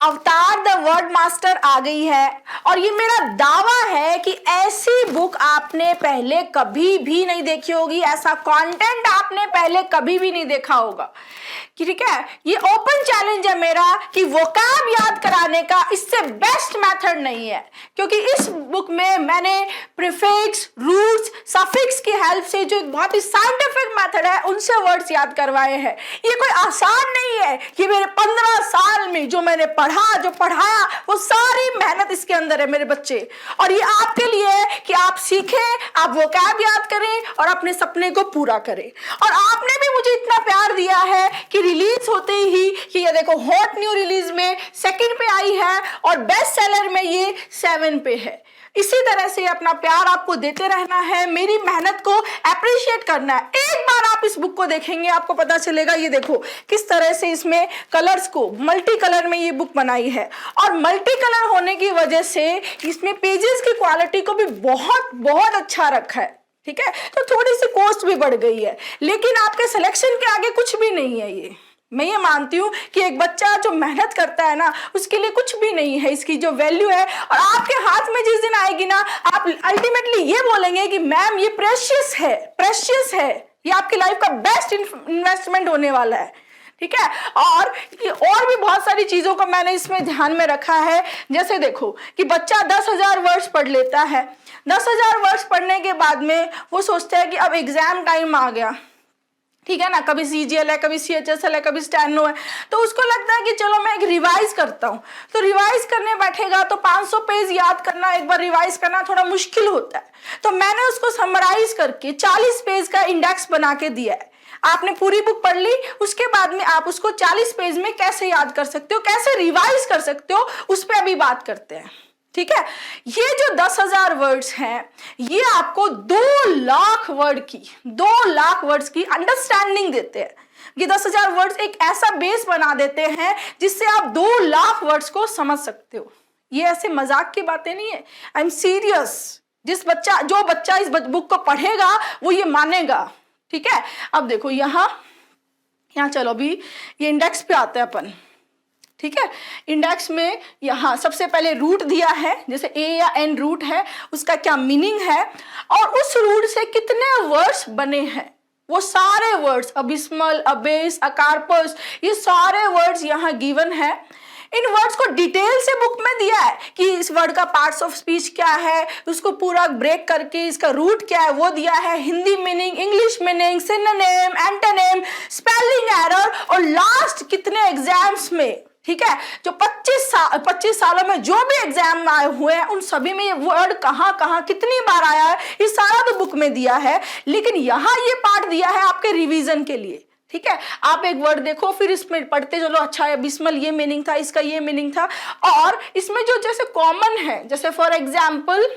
अवतार the word master आ गई है और ये मेरा दावा है कि ऐसी बुक आपने पहले कभी भी नहीं देखी होगी, ऐसा कंटेंट आपने पहले कभी भी नहीं देखा होगा। ठीक है, ये ओपन चैलेंज है मेरा कि वोकैब याद कराने का इससे बेस्ट मेथड नहीं है, क्योंकि इस बुक में मैंने प्रीफिक्स, रूट्स, सफिक्स की हेल्प से जो एक बहुत ही साइंटिफिक मेथड है उनसे वर्ड्स याद करवाए हैं। ये कोई आसान नहीं है, ये मेरे 15 साल में जो मैंने जो पढ़ाया वो सारी मेहनत इसके अंदर है मेरे बच्चे। और ये आपके लिए है कि आप सीखें, आप वोकैब याद करें और अपने सपने को पूरा करें। और आपने भी मुझे इतना प्यार दिया है कि रिलीज होते ही कि ये देखो हॉट न्यू रिलीज में 2nd पे आई है और बेस्ट सेलर में ये 7 पे है। इसी तरह से अपना प्यार आपको देते रहना है, मेरी मेहनत को अप्रिशिएट करना है। एक बार आप इस बुक को देखेंगे आपको पता चलेगा। ये देखो किस तरह से इसमें कलर्स को मल्टी कलर में ये बुक बनाई है और मल्टी कलर होने की वजह से इसमें पेजेस की क्वालिटी को भी बहुत बहुत अच्छा रखा है। ठीक है, तो थोड़ी सी कॉस्ट भी बढ़ गई है, लेकिन आपके सिलेक्शन के आगे कुछ भी नहीं है। ये मैं ये मानती हूँ कि एक बच्चा जो मेहनत करता है ना उसके लिए कुछ भी नहीं है, इसकी जो वैल्यू है। और आपके हाथ में जिस दिन आएगी ना आप अल्टीमेटली ये बोलेंगे कि मैम ये प्रेशियस है, प्रेशियस है, ये आपकी लाइफ का बेस्ट इन्वेस्टमेंट होने वाला है। ठीक है, और भी बहुत सारी चीजों को मैंने इसमें ध्यान में रखा है। जैसे देखो कि बच्चा 10,000 वर्ड्स पढ़ लेता है, 10,000 वर्ड्स पढ़ने के बाद में वो सोचता है कि अब एग्जाम टाइम आ गया, ठीक है ना, कभी CGL है, कभी CHSL है, कभी स्टेनो है, तो उसको लगता है कि चलो मैं एक रिवाइज करता हूँ। तो रिवाइज करने बैठेगा तो 500 पेज याद करना, एक बार रिवाइज करना थोड़ा मुश्किल होता है। तो मैंने उसको समराइज करके 40 पेज का इंडेक्स बना के दिया है। आपने पूरी बुक पढ़ ली, उसके बाद में आप उसको 40 पेज में कैसे याद कर सकते हो, कैसे रिवाइज कर सकते हो, उस पर अभी बात करते हैं। ठीक है, ये जो 10,000 वर्ड्स हैं ये आपको 2 लाख वर्ड्स की अंडरस्टैंडिंग देते हैं। ये 10,000 वर्ड्स एक ऐसा बेस बना देते हैं जिससे आप 2 लाख वर्ड्स को समझ सकते हो। ये ऐसे मजाक की बातें नहीं है, आई एम सीरियस। जो बच्चा इस बुक को पढ़ेगा वो ये मानेगा। ठीक है, अब देखो यहाँ चलो अभी ये इंडेक्स पे आते हैं अपन। ठीक है, इंडेक्स में यहाँ सबसे पहले रूट दिया है, जैसे A या N रूट है उसका क्या मीनिंग है और उस रूट से कितने वर्ड्स बने हैं, वो सारे वर्ड्स अबिस्मल, अबेस, अकार्पस, ये सारे वर्ड्स यहाँ गिवन है। इन वर्ड्स को डिटेल से बुक में दिया है कि इस वर्ड का पार्ट्स ऑफ स्पीच क्या है, उसको पूरा ब्रेक करके इसका रूट क्या है वो दिया है, Hindi meaning, English meaning, synonym, antonym, spelling error और लास्ट कितने एग्जाम्स में। ठीक है, जो 25 सालों में जो भी एग्जाम आए हुए हैं उन सभी में ये वर्ड कहाँ कितनी बार आया है ये सारा तो बुक में दिया है, लेकिन यहाँ ये पार्ट दिया है आपके रिवीजन के लिए। ठीक है, आप एक वर्ड देखो फिर इसमें पढ़ते चलो, अच्छा है बिस्मल ये मीनिंग था, इसका ये मीनिंग था। और इसमें जो जैसे कॉमन है, जैसे फॉर एग्जाम्पल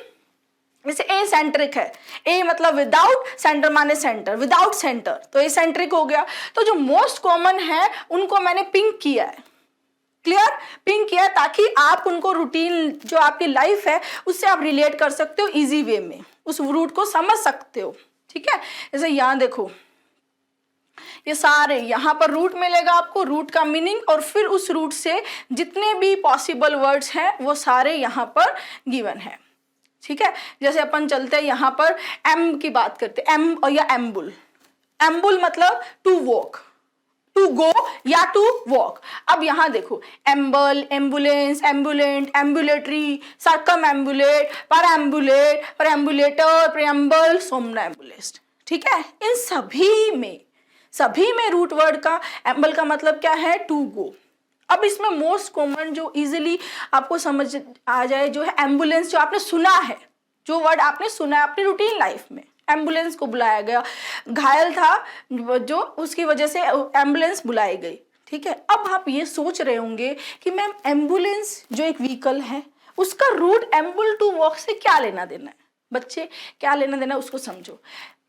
जैसे ए सेंट्रिक है, ए मतलब विदाउट, सेंटर माने सेंटर, विदाउट सेंटर, तो ए सेंट्रिक हो गया। तो जो मोस्ट कॉमन है उनको मैंने पिंक किया है, क्लियर, पिंक किया ताकि आप उनको रूटीन जो आपकी लाइफ है उससे आप रिलेट कर सकते हो, इजी वे में उस रूट को समझ सकते हो। ठीक है, जैसे यहाँ देखो ये सारे यहाँ पर रूट मिलेगा आपको, रूट का मीनिंग और फिर उस रूट से जितने भी पॉसिबल वर्ड्स हैं वो सारे यहाँ पर गिवन है। ठीक है, जैसे अपन चलते हैं यहाँ पर एम की बात करते हैं, एम या एम्बुल। एम्बुल मतलब टू वॉक, टू गो या टू वॉक। अब यहाँ देखो amble, ambulance, ambulant, ambulatory, circumambulate, perambulate, perambulator, preamble, somnambulist. ठीक है, इन सभी में रूट वर्ड का एम्बल का मतलब क्या है, टू गो। अब इसमें मोस्ट कॉमन जो इजीली आपको समझ आ जाए जो है एम्बुलेंस, जो आपने सुना है, जो वर्ड आपने सुना है अपनी रूटीन लाइफ में, एम्बुलेंस को बुलाया गया, घायल था जो उसकी वजह से एम्बुलेंस बुलाई गई। ठीक है, अब आप ये सोच रहे होंगे कि मैम एम्बुलेंस जो एक व्हीकल है उसका रूट एम्बुल टू वॉक से क्या लेना देना है। बच्चे क्या लेना देना उसको समझो।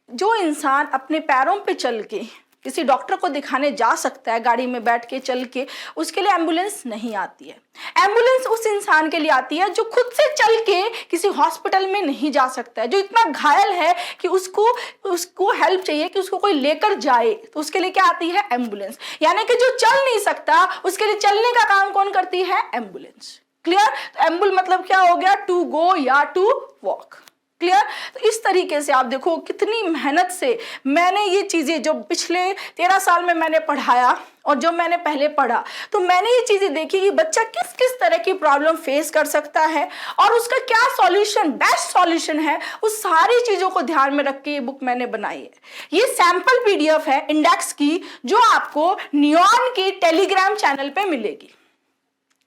जो इंसान अपने पैरों पे चल के किसी डॉक्टर को दिखाने जा सकता है, गाड़ी में बैठ के चल के, उसके लिए एम्बुलेंस नहीं आती है। एम्बुलेंस उस इंसान के लिए आती है जो खुद से चल के किसी हॉस्पिटल में नहीं जा सकता है, जो इतना घायल है कि उसको हेल्प चाहिए कि उसको कोई लेकर जाए, तो उसके लिए क्या आती है? एम्बुलेंस। यानी कि जो चल नहीं सकता उसके लिए चलने का काम कौन करती है? एम्बुलेंस। क्लियर? तो एम्बुल मतलब क्या हो गया? टू गो या टू वॉक। क्लियर? तो इस तरीके से आप देखो कितनी मेहनत से मैंने ये चीजें जो पिछले 13 साल में मैंने पढ़ाया और जो मैंने पहले पढ़ा, तो मैंने ये चीजें देखी कि बच्चा किस किस तरह की प्रॉब्लम फेस कर सकता है और उसका क्या सॉल्यूशन, बेस्ट सॉल्यूशन है, उस सारी चीजों को ध्यान में रख के ये बुक मैंने बनाई है। ये सैंपल पीडीएफ है इंडेक्स की, जो आपको नियॉन के टेलीग्राम चैनल पे मिलेगी।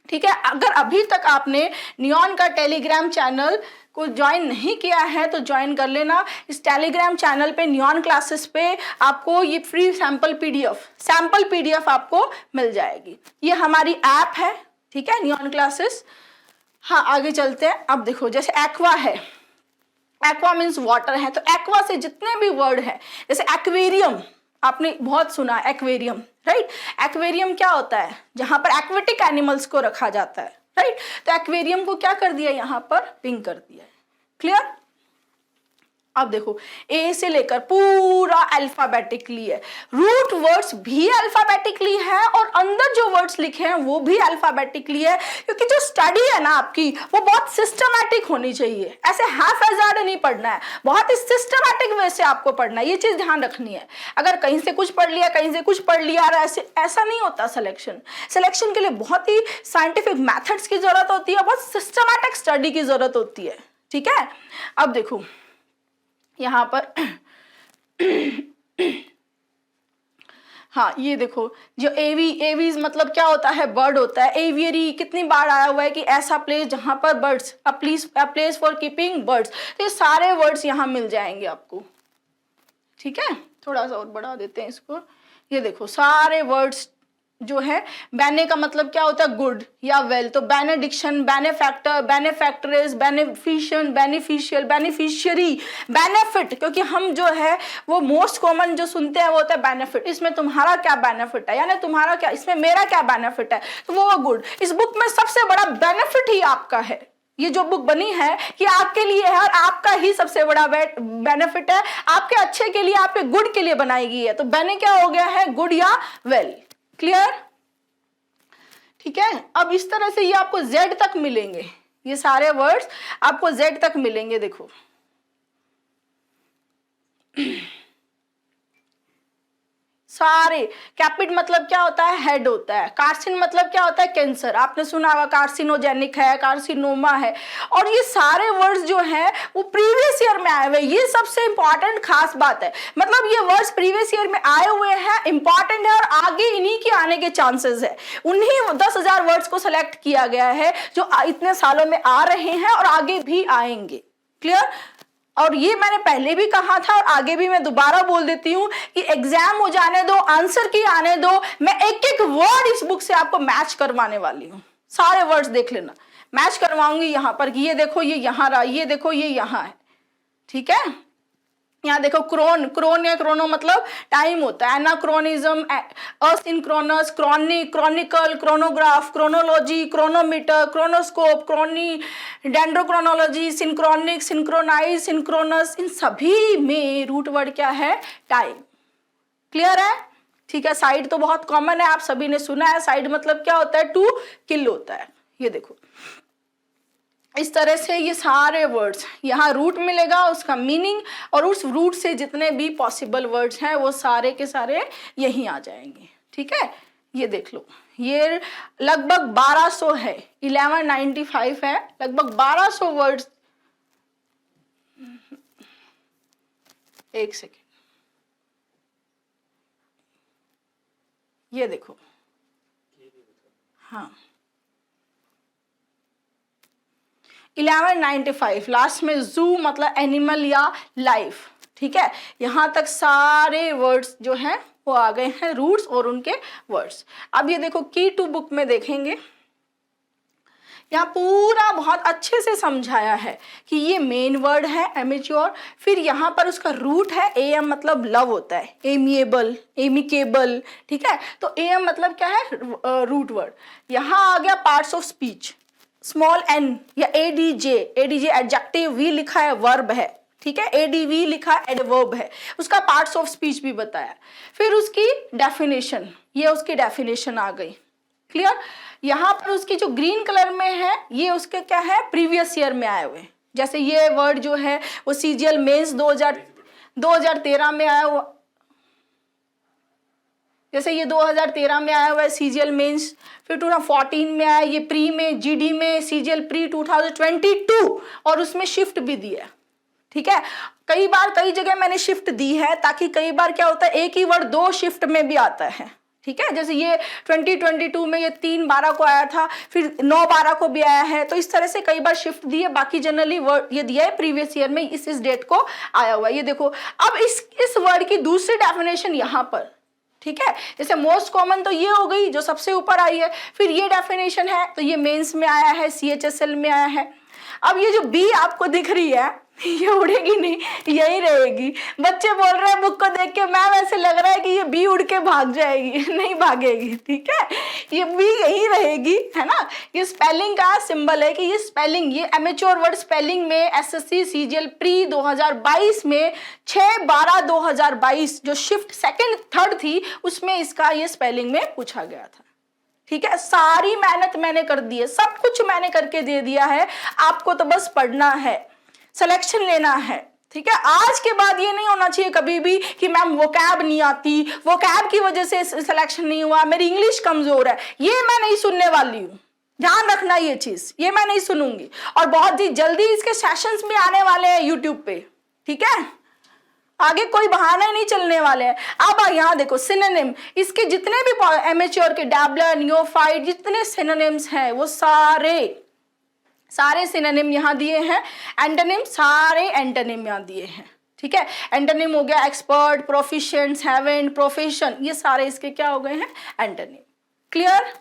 ठीक है? अगर अभी तक आपने नियॉन का टेलीग्राम चैनल को ज्वाइन नहीं किया है तो ज्वाइन कर लेना। इस टेलीग्राम चैनल पे नियॉन क्लासेस पे आपको ये फ्री सैंपल पीडीएफ आपको मिल जाएगी। ये हमारी ऐप है, ठीक है, नियॉन क्लासेस। हाँ, आगे चलते हैं। अब देखो, जैसे एक्वा है, एक्वा मीन्स वाटर है, तो एक्वा से जितने भी वर्ड है, जैसे एक्वेरियम, आपने बहुत सुना एक्वेरियम, राइट? एक्वेरियम क्या होता है? जहां पर एक्वेटिक एनिमल्स को रखा जाता है, राइट? तो एक्वेरियम को क्या कर दिया? यहां पर पिंक कर दिया है। क्लियर? अब देखो, ए से लेकर पूरा अल्फाबेटिकली है, रूट वर्ड्स भी अल्फाबेटिकली है और अंदर जो वर्ड्स लिखे हैं वो भी अल्फाबेटिकली है, क्योंकि जो स्टडी है ना आपकी, वो बहुत सिस्टमैटिक होनी चाहिए। ऐसे हैफेजार्ड नहीं पढ़ना है, बहुत ही सिस्टमैटिक वे से आपको पढ़ना है। ये चीज ध्यान रखनी है। अगर कहीं से कुछ पढ़ लिया, कहीं से कुछ पढ़ लिया, ऐसा नहीं होता। सिलेक्शन के लिए बहुत ही साइंटिफिक मैथड्स की जरूरत होती है, बहुत सिस्टमैटिक स्टडी की जरूरत होती है। ठीक है? अब देखो यहां पर हाँ, ये देखो, जो एवीज मतलब क्या होता है? बर्ड होता है। एवियरी कितनी बार आया हुआ है कि ऐसा प्लेस जहां पर birds, a place for keeping birds. तो ये सारे वर्ड्स यहां मिल जाएंगे आपको। ठीक है? थोड़ा सा और बढ़ा देते हैं इसको। ये देखो सारे वर्ड्स जो है, बैने का मतलब क्या होता है? गुड या वेल। तो benediction, benefactor, बेनेफैक्ट्रेस, बेनिफिशियन, beneficial, beneficiary, benefit, क्योंकि हम जो है वो मोस्ट कॉमन जो सुनते हैं वो होता है बेनिफिट। इसमें तुम्हारा क्या बेनिफिट है, यानी तुम्हारा क्या, इसमें मेरा क्या बेनिफिट है, तो वो गुड। इस बुक में सबसे बड़ा बेनिफिट ही आपका है। ये जो बुक बनी है कि आपके लिए है और आपका ही सबसे बड़ा बेनिफिट है, आपके अच्छे के लिए, आपके गुड के लिए बनाई गई है। तो बेने क्या हो गया है? गुड या वेल। क्लियर? ठीक है? अब इस तरह से ये आपको Z तक मिलेंगे, ये सारे वर्ड्स आपको Z तक मिलेंगे। देखो सारे। कैपिड मतलब क्या होता है? हेड होता है। कार्सिन मतलब क्या होता है? कैंसर। आपने सुना होगा कार्सिनोजेनिक है, कार्सिनोमा है। और ये सारे वर्ड्स जो हैं वो प्रीवियस ईयर में आए हुए। ये सबसे इंपॉर्टेंट खास बात है, मतलब ये वर्ड्स प्रीवियस ईयर में आए हुए हैं, इंपॉर्टेंट है और आगे इन्हीं के आने के चांसेस है। उन्हीं 10,000 वर्ड्स को सिलेक्ट किया गया है जो इतने सालों में आ रहे हैं और आगे भी आएंगे। क्लियर? और ये मैंने पहले भी कहा था और आगे भी मैं दोबारा बोल देती हूँ कि एग्जाम हो जाने दो, आंसर की आने दो, मैं एक एक वर्ड इस बुक से आपको मैच करवाने वाली हूँ। सारे वर्ड्स देख लेना, मैच करवाऊंगी यहाँ पर कि ये देखो ये यहाँ रहा, ये देखो ये यहाँ है। ठीक है? यहाँ देखो क्रोन या क्रोनो मतलब टाइम होता है। Anachronism, asynchronous, chronic, chronicle, chronograph, chronology, chronometer, chronoscope, crony, dendrochronology, synchronic, synchronise, synchronous, इन सभी में रूट वर्ड क्या है? टाइम। क्लियर है? ठीक है? साइड तो बहुत कॉमन है, आप सभी ने सुना है। साइड मतलब क्या होता है? टू किल होता है। ये देखो इस तरह से ये सारे वर्ड्स, यहाँ रूट मिलेगा, उसका मीनिंग, और उस रूट से जितने भी पॉसिबल वर्ड्स हैं वो सारे के सारे यहीं आ जाएंगे। ठीक है? ये देख लो, ये लगभग 1200 है, 1195 है, लगभग 1200 वर्ड्स। एक सेकेंड, ये देखो, हाँ 1195, लास्ट में जू मतलब एनिमल या लाइफ। ठीक है? यहां तक सारे वर्ड्स जो हैं वो आ गए हैं, रूट्स और उनके वर्ड्स। अब ये देखो की टू बुक में देखेंगे, यहाँ पूरा बहुत अच्छे से समझाया है कि ये मेन वर्ड है एमेच्योर, फिर यहाँ पर उसका रूट है एम, मतलब लव होता है, एमिएबल, एमिकेबल, ठीक है। तो एम मतलब क्या है, रूट वर्ड। यहाँ आ गया parts of speech, small n या एडीजे, एडीजे एडजेक्टिव, वी लिखा है वर्ब है, ठीक है, एडीवी लिखा एडवर्ब है, उसका पार्ट्स ऑफ स्पीच भी बताया। फिर उसकी डेफिनेशन, ये उसकी डेफिनेशन आ गई, क्लियर। यहाँ पर उसकी जो ग्रीन कलर में है ये उसके क्या है, प्रीवियस ईयर में आए हुए, जैसे ये वर्ड जो है वो सीजीएल मेंस 2013 में आया हुआ, जैसे ये 2013 में आया हुआ है सीजीएल मेंस, फिर 2014 में आया ये प्री में, जीडी में सीजीएल प्री 2022, और उसमें शिफ्ट भी दिया, ठीक है। कई बार कई जगह मैंने शिफ्ट दी है ताकि कई बार क्या होता है एक ही वर्ड दो शिफ्ट में भी आता है, ठीक है। जैसे ये 2022 में ये 3/12 को आया था, फिर 9/12 को भी आया है, तो इस तरह से कई बार शिफ्ट दिए, बाकी जनरली वर्ड ये दिया है प्रीवियस ईयर में इस डेट को आया हुआ है। ये देखो अब इस वर्ड की दूसरी डेफिनेशन यहाँ पर, ठीक है। जैसे मोस्ट कॉमन तो ये हो गई जो सबसे ऊपर आई है, फिर ये डेफिनेशन है तो ये मेंस में आया है, सीएचएसएल में आया है। अब ये जो बी आपको दिख रही है ये उड़ेगी नहीं, यही रहेगी। बच्चे बोल रहे हैं बुक को देख के मैम ऐसे लग रहा है कि ये बी उड़ के भाग जाएगी, नहीं भागेगी, ठीक है, ये बी यही रहेगी, है ना। ये स्पेलिंग का सिंबल है कि ये स्पेलिंग, ये एमेच्योर वर्ड स्पेलिंग में एसएससी सीजीएल प्री 2022 में 6/12/2022 जो शिफ्ट सेकंड थर्ड थी उसमें इसका ये स्पेलिंग में पूछा गया था, ठीक है। सारी मेहनत मैंने कर दी है, सब कुछ मैंने करके दे दिया है, आपको तो बस पढ़ना है, सिलेक्शन लेना है, ठीक है। आज के बाद ये नहीं होना चाहिए कभी भी कि मैम वोकैब नहीं आती, वोकैब की वजह से सिलेक्शन नहीं हुआ, मेरी इंग्लिश कमजोर है, ये मैं नहीं सुनने वाली हूँ, ध्यान रखना ये चीज, ये मैं नहीं सुनूंगी। और बहुत ही जल्दी इसके सेशंस भी आने वाले हैं यूट्यूब पे, ठीक है, आगे कोई बहाने नहीं चलने वाले हैं। अब यहाँ देखो सिनोनिम, इसके जितने भी एमेच्योर के डैबलर, नियोफाइट, जितने सिनोनिम्स हैं वो सारे सिनोनिम यहाँ दिए हैं, एंटोनिम सारे एंटोनिम यहाँ दिए हैं, ठीक है। एंटोनिम हो गया एक्सपर्ट, प्रोफिशिएंट, हैवेंट, प्रोफेशन, ये सारे इसके क्या हो गए हैं, एंटोनिम, क्लियर।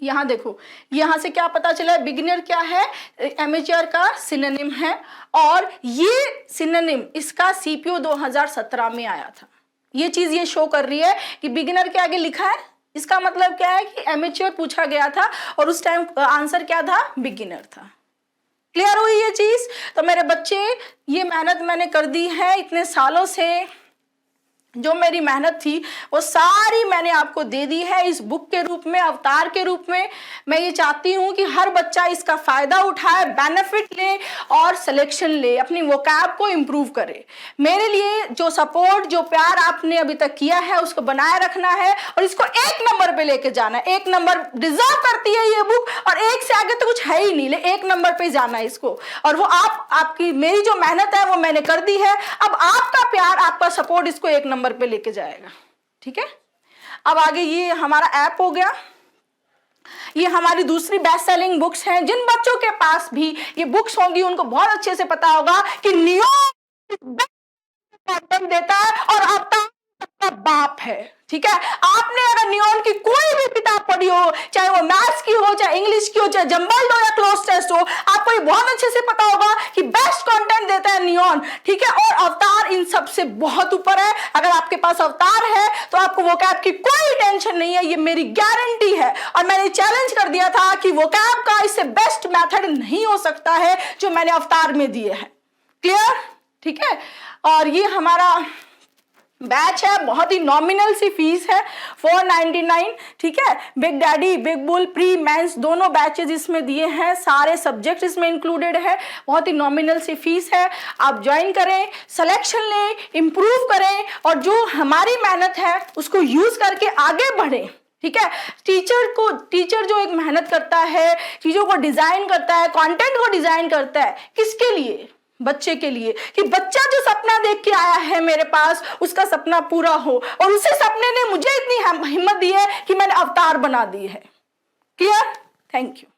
यहाँ देखो यहाँ से क्या पता चला, बिगिनर क्या है, एमेच्योर का सिनोनिम है, और ये सिनोनिम इसका सीपीओ 2017 में आया था। ये चीज ये शो कर रही है कि बिगिनर के आगे लिखा है, इसका मतलब क्या है कि एमेच्योर पूछा गया था और उस टाइम आंसर क्या था, बिगिनर था। क्लियर हुई ये चीज। तो मेरे बच्चे ये मेहनत मैंने कर दी है इतने सालों से, जो मेरी मेहनत थी वो सारी मैंने आपको दे दी है इस बुक के रूप में, अवतार के रूप में। मैं ये चाहती हूँ कि हर बच्चा इसका फायदा उठाए, बेनिफिट ले और सिलेक्शन ले, अपनी वोकैब को इम्प्रूव करे। मेरे लिए जो सपोर्ट, जो प्यार आपने अभी तक किया है उसको बनाए रखना है और इसको 1 नंबर पे लेके जाना है। 1 नंबर डिजर्व करती है ये बुक, और 1 से आगे तो कुछ है ही नहीं, 1 नंबर पे जाना है इसको। और वो आपकी मेरी जो मेहनत है वो मैंने कर दी है, अब आपका प्यार, आपका सपोर्ट इसको 1 नंबर पे लेके जाएगा, ठीक है। अब आगे ये हमारा ऐप हो गया, ये हमारी दूसरी बेस्ट सेलिंग बुक्स हैं। जिन बच्चों के पास भी ये बुक्स होंगी उनको बहुत अच्छे से पता होगा कि नियो कंटेंट देता है और अवतार सबका बाप है, ठीक है। आपने अगर नियॉन की कोई भी किताब पढ़ी हो, चाहे वो मैथ्स की हो, चाहे इंग्लिश की हो, चाहे जंबल्ड हो या क्लोज टेस्ट हो, आपको ये बहुत अच्छे से पता होगा कि बेस्ट कंटेंट देता है नियॉन, ठीक है। और अवतार इन सब से बहुत ऊपर है। अगर आपके पास अवतार है तो आपको वोकैब की कोई टेंशन नहीं है, ये मेरी गारंटी है। और मैंने चैलेंज कर दिया था कि वोकैब का इससे बेस्ट मेथड नहीं हो सकता है जो मैंने अवतार में दिए हैं, क्लियर, ठीक है। और ये हमारा बैच है, बहुत ही नॉमिनल सी फीस है, 499, ठीक है। Big daddy, big bull, pre, mains दोनों बैचेज इसमें दिए हैं, सारे सब्जेक्ट इसमें इंक्लूडेड है, बहुत ही नॉमिनल सी फीस है। आप ज्वाइन करें, सिलेक्शन लें, इंप्रूव करें और जो हमारी मेहनत है उसको यूज करके आगे बढ़ें, ठीक है। टीचर जो एक मेहनत करता है, चीजों को डिजाइन करता है, कंटेंट को डिजाइन करता है, किसके लिए, बच्चे के लिए, कि बच्चा जो सपना देख के आया है मेरे पास उसका सपना पूरा हो। और उसी सपने ने मुझे इतनी हिम्मत दी है कि मैंने अवतार बना दी है, क्लियर। Thank you.